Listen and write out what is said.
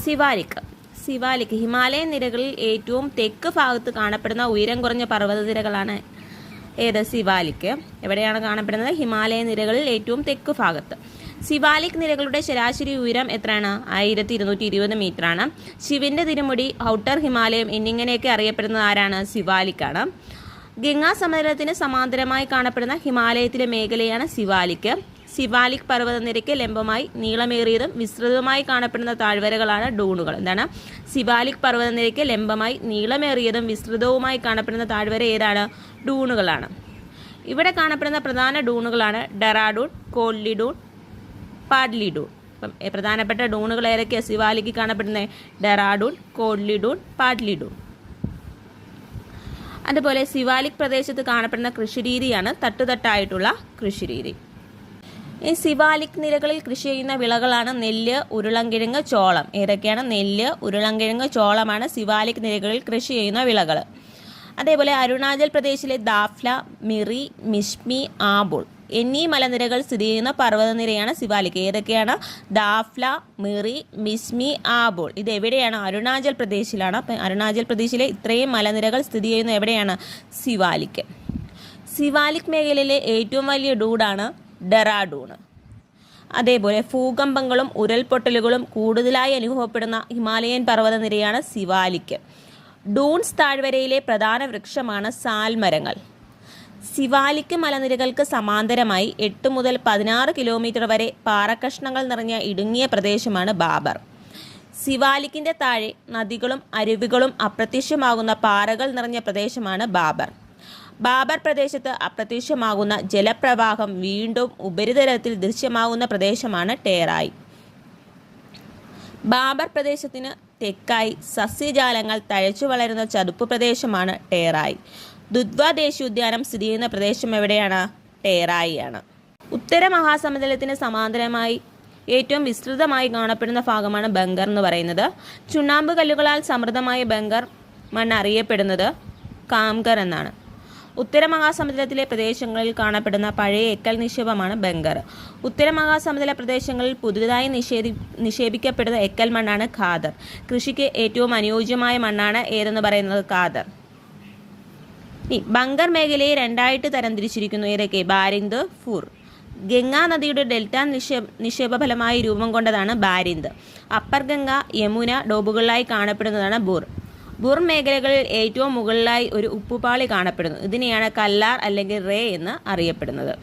Siwalik. Himalayan നിരകളിൽ ഏറ്റവും തെക്ക് ഭാഗത്ത് കാണപ്പെടുന്ന ഉയരം കുറഞ്ഞ പർവ്വതനിരകളാണ് ഏത്? സിവാലിക്. എവിടെയാണ് കാണപ്പെടുന്നത്? ഹിമാലയൻ നിരകളിൽ ഏറ്റവും തെക്ക് ഭാഗത്ത്. സിവാലിക് നിരകളുടെ ശരാശരി ഉയരം എത്രയാണ്? 1220 മീറ്ററാണ്. ശിവന്റെ തിരുമുടി, ഔട്ടർ ഹിമാലയം എന്നിങ്ങനെയൊക്കെ അറിയപ്പെടുന്നത് ആരാണ്? സിവാലിക്കാണ്. ഗംഗാ സമതലത്തിന് സമാന്തരമായി കാണപ്പെടുന്ന ഹിമാലയത്തിലെ മേഖലയാണ് സിവാലിക്. സിവാലിക് പർവ്വതനിരയ്ക്ക് ലംബമായി നീളമേറിയതും വിസ്തൃതവുമായി കാണപ്പെടുന്ന താഴ്വരകളാണ് ഡൂണുകൾ. എന്താണ്? സിവാലിക് പർവ്വതനിരയ്ക്ക് ലംബമായി നീളമേറിയതും വിസ്തൃതവുമായി കാണപ്പെടുന്ന താഴ്വര ഏതാണ്? ഡൂണുകളാണ്. ഇവിടെ കാണപ്പെടുന്ന പ്രധാന ഡൂണുകളാണ് ഡെറാഡൂൺ, കോട്ലി ഡൂൺ, പാഡ്ലി ഡൂൺ. അപ്പം പ്രധാനപ്പെട്ട ഡൂണുകൾ ഏതൊക്കെയാണ് സിവാലിക്ക് കാണപ്പെടുന്നത്? ഡെറാഡൂൺ, കോട്ലി ഡൂൺ, പാഡ്ലി ഡൂൺ. അതുപോലെ സിവാലിക് പ്രദേശത്ത് കാണപ്പെടുന്ന കൃഷിരീതിയാണ് തട്ടുതട്ടായിട്ടുള്ള കൃഷിരീതി. ഈ സിവാലിക് നിരകളിൽ കൃഷി ചെയ്യുന്ന വിളകളാണ് നെല്ല്, ഉരുളൻകിഴങ്ങ്, ചോളം. ഏതൊക്കെയാണ്? നെല്ല്, ഉരുളൻകിഴങ്ങ്, ചോളമാണ് സിവാലിക് നിരകളിൽ കൃഷി ചെയ്യുന്ന വിളകൾ. അതേപോലെ അരുണാചൽ പ്രദേശിലെ ദാഫ്ല, മിറി, മിഷ്മി, ആബോൾ എന്നീ മലനിരകൾ സ്ഥിതി ചെയ്യുന്ന പർവ്വതനിരയാണ് സിവാലിക്. ഏതൊക്കെയാണ്? ദാഫ്ല, മിറി, മിഷ്മി, ആബോൾ. ഇത് എവിടെയാണ്? അരുണാചൽ പ്രദേശിലാണ്. അപ്പം അരുണാചൽ പ്രദേശിലെ ഇത്രയും മലനിരകൾ സ്ഥിതി ചെയ്യുന്ന എവിടെയാണ്? സിവാലിക്. സിവാലിക് മേഖലയിലെ ഏറ്റവും വലിയ ഡൂണാണ് ഡെറാഡൂൺ. അതേപോലെ ഭൂകമ്പങ്ങളും ഉരുൾപൊട്ടലുകളും കൂടുതലായി അനുഭവപ്പെടുന്ന ഹിമാലയൻ പർവ്വതനിരയാണ് സിവാലിക്. ഡൂൺസ് താഴ്വരയിലെ പ്രധാന വൃക്ഷമാണ് സാൽമരങ്ങൾ. സിവാലിക് മലനിരകൾക്ക് സമാന്തരമായി 8 മുതൽ 16 കിലോമീറ്റർ വരെ പാറക്കഷ്ണങ്ങൾ നിറഞ്ഞ ഇടുങ്ങിയ പ്രദേശമാണ് ബാബർ. സിവാലിക്കിൻ്റെ താഴെ നദികളും അരുവികളും അപ്രത്യക്ഷമാകുന്ന പാറകൾ നിറഞ്ഞ പ്രദേശമാണ് ബാബർ. ബാബർ പ്രദേശത്ത് അപ്രത്യക്ഷമാകുന്ന ജലപ്രവാഹം വീണ്ടും ഉപരിതലത്തിൽ ദൃശ്യമാകുന്ന പ്രദേശമാണ് ടേറായി. ബാബർ പ്രദേശത്തിന് തെക്കായി സസ്യജാലങ്ങൾ തഴച്ചു വളരുന്ന ചതുപ്പ് പ്രദേശമാണ് ടേറായി. ദുധ്വ ദേശീയോദ്യാനം സ്ഥിതി ചെയ്യുന്ന പ്രദേശം എവിടെയാണ്? ടേറായിയാണ്. ഉത്തര മഹാസമുദ്രത്തിന് സമാന്തരമായി ഏറ്റവും വിസ്തൃതമായി കാണപ്പെടുന്ന ഭാഗമാണ് ബംഗർ എന്ന് പറയുന്നത്. ചുണ്ണാമ്പ് കല്ലുകളാൽ സമൃദ്ധമായ ബംഗർ മണ്ണ് അറിയപ്പെടുന്നത് കാംഗർ എന്നാണ്. ഉത്തര മഹാസമുദ്രത്തിലെ പ്രദേശങ്ങളിൽ കാണപ്പെടുന്ന പഴയ എക്കൽ നിക്ഷേപമാണ് ബംഗർ. ഉത്തര മഹാസമുദ്ര പ്രദേശങ്ങളിൽ പുതുതായി നിക്ഷേപിക്കപ്പെടുന്ന എക്കൽ മണ്ണാണ് ഖാദർ. കൃഷിക്ക് ഏറ്റവും അനുയോജ്യമായ മണ്ണാണ് ഏതെന്ന് പറയുന്നത്? ഖാദർ. ബംഗർ മേഖലയെ രണ്ടായിട്ട് തരംതിരിച്ചിരിക്കുന്നു. ഏതൊക്കെ? ബാരിന്ദ്, ഫുർ. ഗംഗാ നദിയുടെ ഡെൽറ്റ നിക്ഷേപഫലമായി രൂപം കൊണ്ടതാണ് ബാരിന്ദ്. അപ്പർ ഗംഗ, യമുന ഡോബുകളിലായി കാണപ്പെടുന്നതാണ് ബുർ. ബുർ മേഖലകളിൽ ഏറ്റവും മുകളിലായി ഒരു ഉപ്പുപാളി കാണപ്പെടുന്നു. ഇതിനെയാണ് കല്ലാർ അല്ലെങ്കിൽ റേ എന്ന് അറിയപ്പെടുന്നത്.